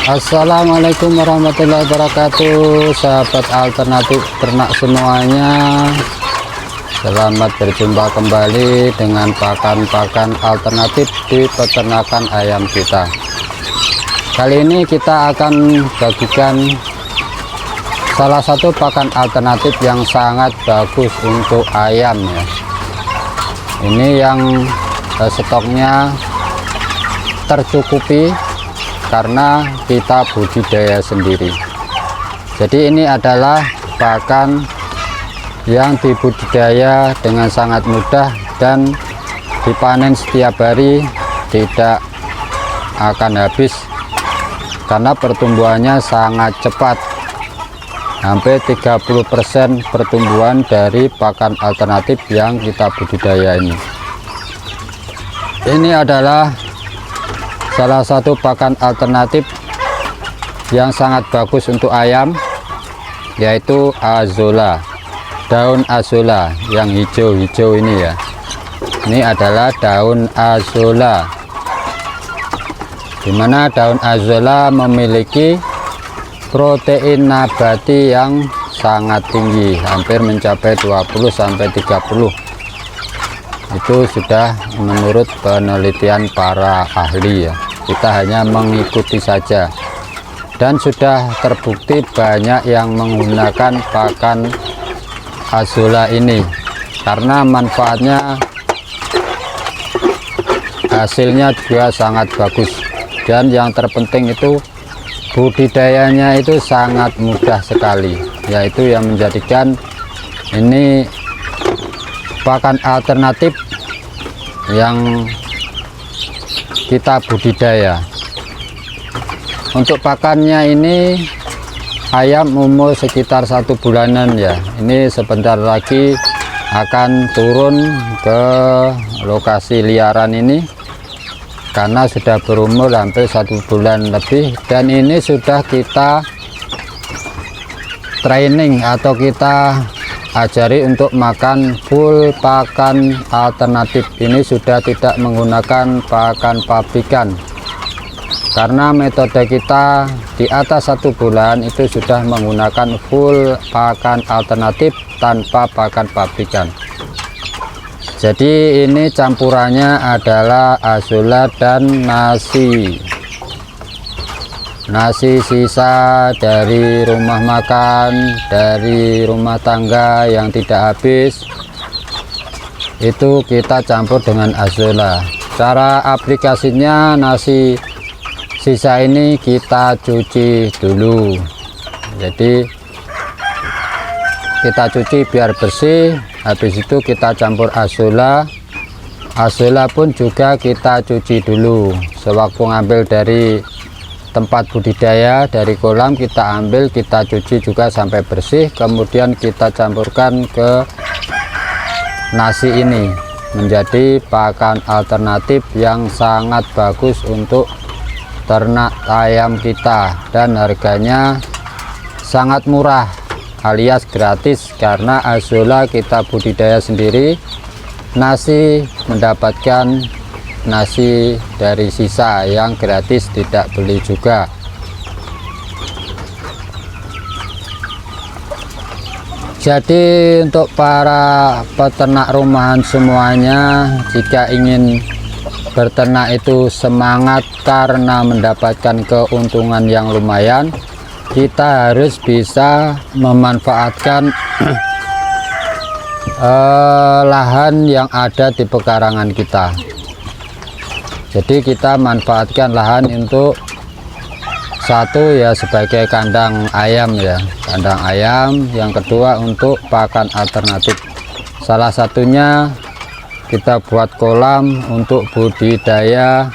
Assalamualaikum warahmatullahi wabarakatuh, sahabat alternatif ternak semuanya. Selamat berjumpa kembali dengan pakan-pakan alternatif di peternakan ayam kita. Kali ini kita akan bagikan salah satu pakan alternatif yang sangat bagus untuk ayam ya. Ini yang stoknya tercukupi karena kita budidaya sendiri. Jadi ini adalah pakan yang dibudidaya dengan sangat mudah dan dipanen setiap hari, tidak akan habis karena pertumbuhannya sangat cepat. Hampir 30% pertumbuhan dari pakan alternatif yang kita budidaya ini. Ini adalah salah satu pakan alternatif yang sangat bagus untuk ayam, yaitu azolla, daun azolla yang hijau-hijau ini ya. Ini adalah daun azolla, dimana daun azolla memiliki protein nabati yang sangat tinggi, hampir mencapai 20-30. Itu sudah menurut penelitian para ahli ya. Kita hanya mengikuti saja, dan sudah terbukti banyak yang menggunakan pakan azolla ini karena manfaatnya, hasilnya juga sangat bagus, dan yang terpenting itu budidayanya itu sangat mudah sekali, yaitu yang menjadikan ini pakan alternatif yang kita budidaya. Untuk pakannya ini ayam umur sekitar 1 bulanan ya. Ini sebentar lagi akan turun ke lokasi liaran ini karena sudah berumur hampir 1 bulan lebih, dan ini sudah kita training atau kita ajari untuk makan full pakan alternatif. Ini sudah tidak menggunakan pakan pabrikan karena metode kita di atas 1 bulan itu sudah menggunakan full pakan alternatif tanpa pakan pabrikan. Jadi ini campurannya adalah azolla dan nasi sisa dari rumah makan, dari rumah tangga yang tidak habis, itu kita campur dengan azolla. Cara aplikasinya, nasi sisa ini kita cuci dulu. Jadi kita cuci biar bersih, habis itu kita campur azolla pun juga kita cuci dulu. Sewaktu ngambil dari tempat budidaya, dari kolam, kita ambil, kita cuci juga sampai bersih, kemudian kita campurkan ke nasi ini, menjadi pakan alternatif yang sangat bagus untuk ternak ayam kita, dan harganya sangat murah alias gratis karena azolla kita budidaya sendiri. Nasi mendapatkan nasi dari sisa yang gratis, tidak beli juga. Jadi untuk para peternak rumahan semuanya, jika ingin berternak itu semangat karena mendapatkan keuntungan yang lumayan, kita harus bisa memanfaatkan lahan yang ada di pekarangan kita. Jadi kita manfaatkan lahan untuk satu ya sebagai kandang ayam ya, kandang ayam. Yang kedua untuk pakan alternatif. Salah satunya kita buat kolam untuk budidaya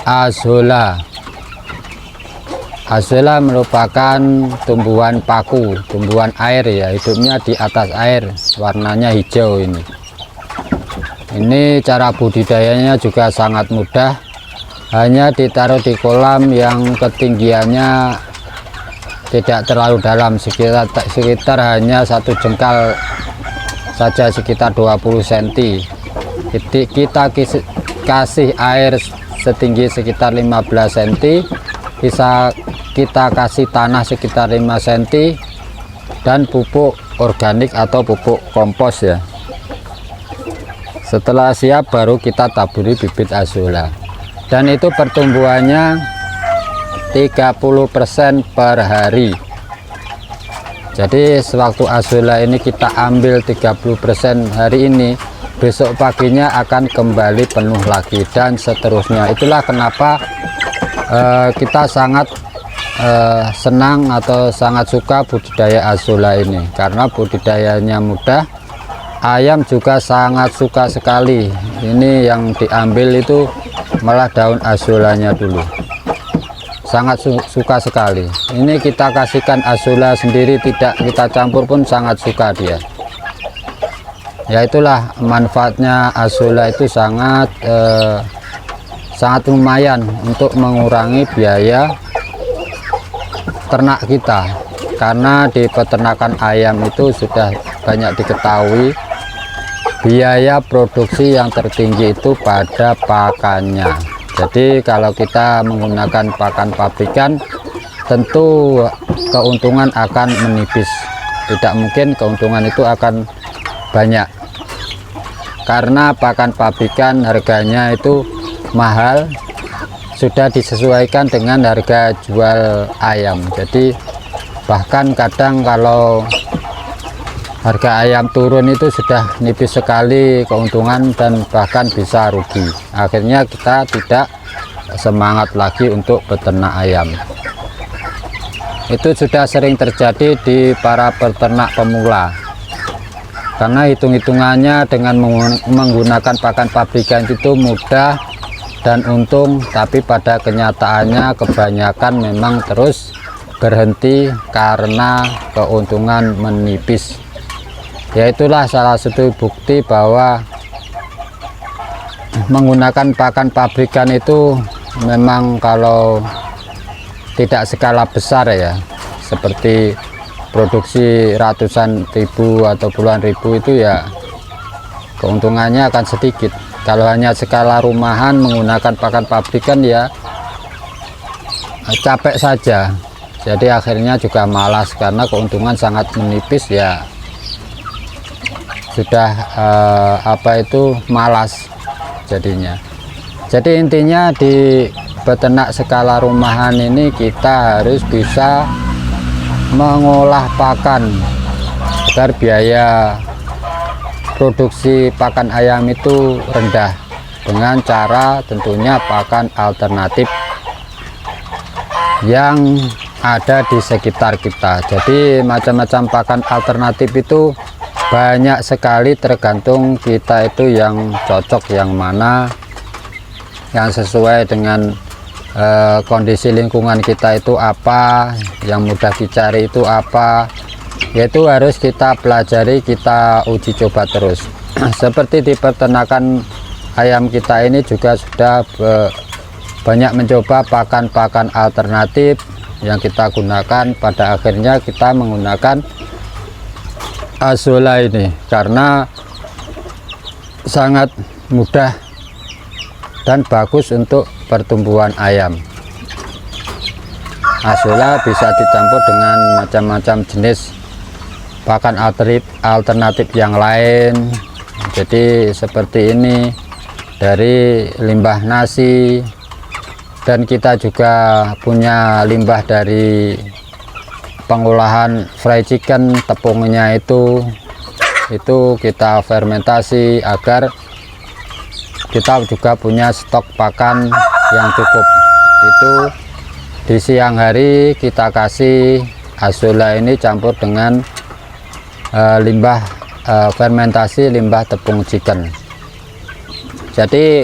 azolla. Azolla merupakan tumbuhan paku, tumbuhan air ya, hidupnya di atas air, warnanya hijau ini. Ini cara budidayanya juga sangat mudah, hanya ditaruh di kolam yang ketinggiannya tidak terlalu dalam, sekitar hanya 1 jengkal saja, sekitar 20 cm. Jadi kita kasih air setinggi sekitar 15 cm, bisa kita kasih tanah sekitar 5 cm dan pupuk organik atau pupuk kompos ya. Setelah siap baru kita taburi bibit azolla, dan itu pertumbuhannya 30% per hari. Jadi sewaktu azolla ini kita ambil 30% hari ini, besok paginya akan kembali penuh lagi dan seterusnya. Itulah kenapa kita sangat senang atau sangat suka budidaya azolla ini, karena budidayanya mudah. Ayam juga sangat suka sekali. Ini yang diambil itu malah daun azollanya dulu, sangat suka sekali. Ini kita kasihkan azolla sendiri, tidak kita campur pun sangat suka dia. Ya itulah manfaatnya azolla itu sangat lumayan untuk mengurangi biaya ternak kita, karena di peternakan ayam itu sudah banyak diketahui biaya produksi yang tertinggi itu pada pakannya. Jadi kalau kita menggunakan pakan pabrikan, tentu keuntungan akan menipis, tidak mungkin keuntungan itu akan banyak, karena pakan pabrikan harganya itu mahal, sudah disesuaikan dengan harga jual ayam. Jadi bahkan kadang kalau harga ayam turun itu sudah nipis sekali keuntungan dan bahkan bisa rugi. Akhirnya kita tidak semangat lagi untuk beternak ayam. Itu sudah sering terjadi di para peternak pemula, karena hitung-hitungannya dengan menggunakan pakan pabrikan itu mudah dan untung, tapi pada kenyataannya kebanyakan memang terus berhenti karena keuntungan menipis. Ya itulah salah satu bukti bahwa menggunakan pakan pabrikan itu memang kalau tidak skala besar ya, seperti produksi ratusan ribu atau puluhan ribu, itu ya keuntungannya akan sedikit. Kalau hanya skala rumahan menggunakan pakan pabrikan ya capek saja, jadi akhirnya juga malas karena keuntungan sangat menipis ya, sudah malas jadinya. Jadi intinya di peternak skala rumahan ini kita harus bisa mengolah pakan agar biaya produksi pakan ayam itu rendah, dengan cara tentunya pakan alternatif yang ada di sekitar kita. Jadi macam-macam pakan alternatif itu banyak sekali, tergantung kita itu yang cocok yang mana, yang sesuai dengan kondisi lingkungan kita itu apa, yang mudah dicari itu apa, yaitu harus kita pelajari, kita uji coba terus. Seperti di peternakan ayam kita ini juga sudah banyak mencoba pakan-pakan alternatif yang kita gunakan. Pada akhirnya kita menggunakan azolla ini karena sangat mudah dan bagus untuk pertumbuhan ayam. Azolla bisa dicampur dengan macam-macam jenis pakan alternatif yang lain. Jadi seperti ini, dari limbah nasi, dan kita juga punya limbah dari pengolahan fried chicken, tepungnya itu kita fermentasi agar kita juga punya stok pakan yang cukup. Itu di siang hari kita kasih azolla ini campur dengan limbah fermentasi limbah tepung chicken. Jadi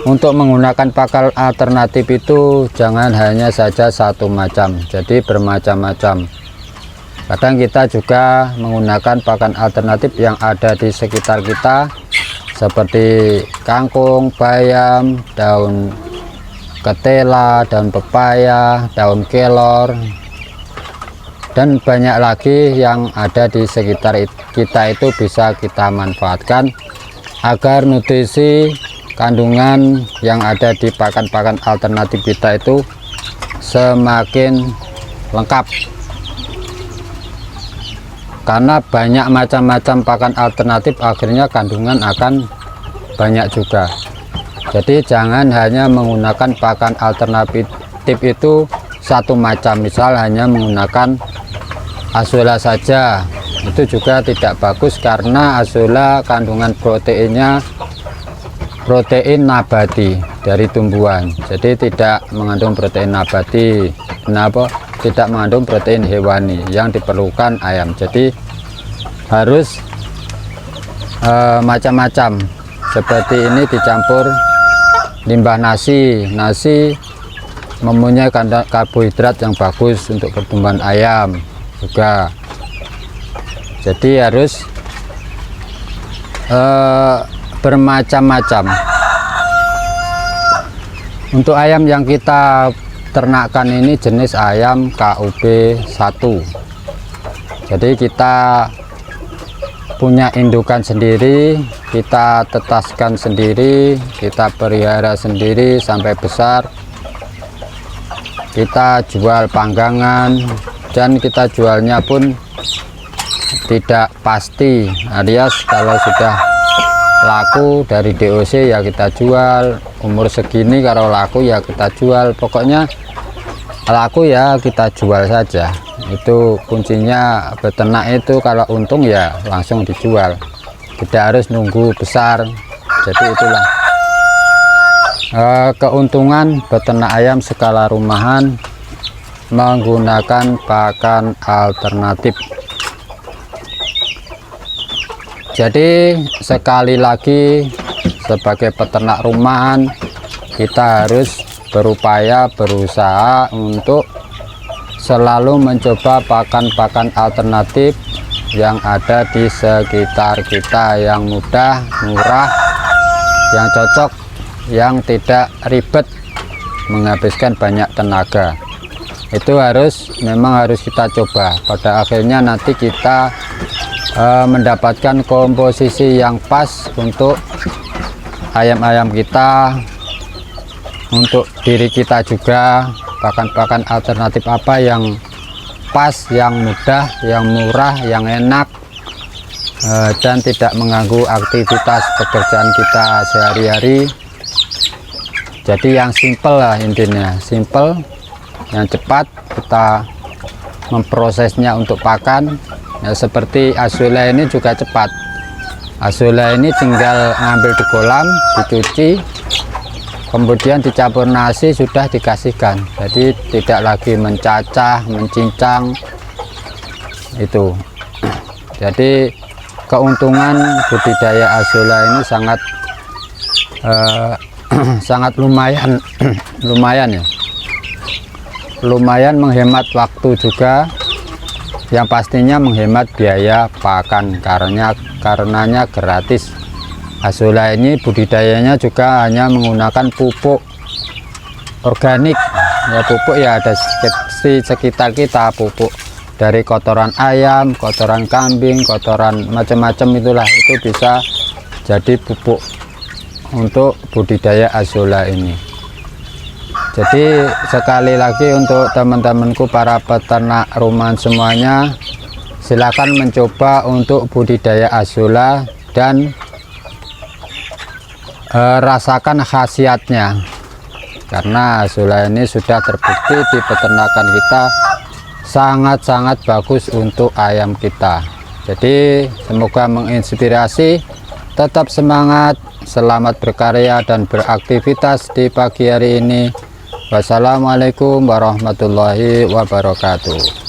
untuk menggunakan pakan alternatif itu jangan hanya saja satu macam, jadi bermacam-macam. Kadang kita juga menggunakan pakan alternatif yang ada di sekitar kita, seperti kangkung, bayam, daun ketela, daun pepaya, daun kelor, dan banyak lagi yang ada di sekitar kita itu bisa kita manfaatkan agar nutrisi kandungan yang ada di pakan-pakan alternatif kita itu semakin lengkap, karena banyak macam-macam pakan alternatif akhirnya kandungan akan banyak juga. Jadi jangan hanya menggunakan pakan alternatif itu satu macam, misal hanya menggunakan Azolla saja, itu juga tidak bagus karena Azolla kandungan proteinnya protein nabati dari tumbuhan, jadi tidak mengandung protein nabati. Kenapa? Tidak mengandung protein hewani yang diperlukan ayam. Jadi harus macam-macam, seperti ini dicampur limbah nasi mempunyai karbohidrat yang bagus untuk pertumbuhan ayam juga. Jadi harus bermacam-macam. Untuk ayam yang kita ternakkan ini jenis ayam KUB 1. Jadi kita punya indukan sendiri, kita tetaskan sendiri, kita pelihara sendiri sampai besar, kita jual panggangan, dan kita jualnya pun tidak pasti, alias kalau sudah laku dari DOC ya kita jual, umur segini kalau laku ya kita jual, pokoknya laku ya kita jual saja. Itu kuncinya beternak itu, kalau untung ya langsung dijual, tidak harus nunggu besar. Jadi itulah keuntungan beternak ayam skala rumahan menggunakan pakan alternatif. Jadi sekali lagi, sebagai peternak rumahan kita harus berusaha untuk selalu mencoba pakan-pakan alternatif yang ada di sekitar kita, yang mudah, murah, yang cocok, yang tidak ribet, menghabiskan banyak tenaga. Itu memang harus kita coba. Pada akhirnya nanti kita mendapatkan komposisi yang pas untuk ayam-ayam kita, untuk diri kita juga. Pakan-pakan alternatif apa yang pas, yang mudah, yang murah, yang enak, dan tidak mengganggu aktivitas pekerjaan kita sehari-hari. Jadi yang simple lah intinya, simple, yang cepat kita memprosesnya untuk pakan. Ya, seperti Azolla ini juga cepat. Azolla ini tinggal ngambil di kolam, dicuci, kemudian dicampur nasi, sudah dikasihkan. Jadi tidak lagi mencacah, mencincang itu. Jadi keuntungan budidaya Azolla ini sangat lumayan lumayan ya, lumayan menghemat waktu juga, yang pastinya menghemat biaya pakan karenanya gratis. Azolla ini budidayanya juga hanya menggunakan pupuk organik, ya pupuk ya ada di sekitar kita, pupuk dari kotoran ayam, kotoran kambing, kotoran macam-macam itulah, itu bisa jadi pupuk untuk budidaya Azolla ini. Jadi sekali lagi untuk teman-temanku para peternak rumahan semuanya, silakan mencoba untuk budidaya Azolla dan rasakan khasiatnya, karena Azolla ini sudah terbukti di peternakan kita sangat-sangat bagus untuk ayam kita. Jadi semoga menginspirasi, tetap semangat, selamat berkarya dan beraktivitas di pagi hari ini. Wassalamualaikum warahmatullahi wabarakatuh.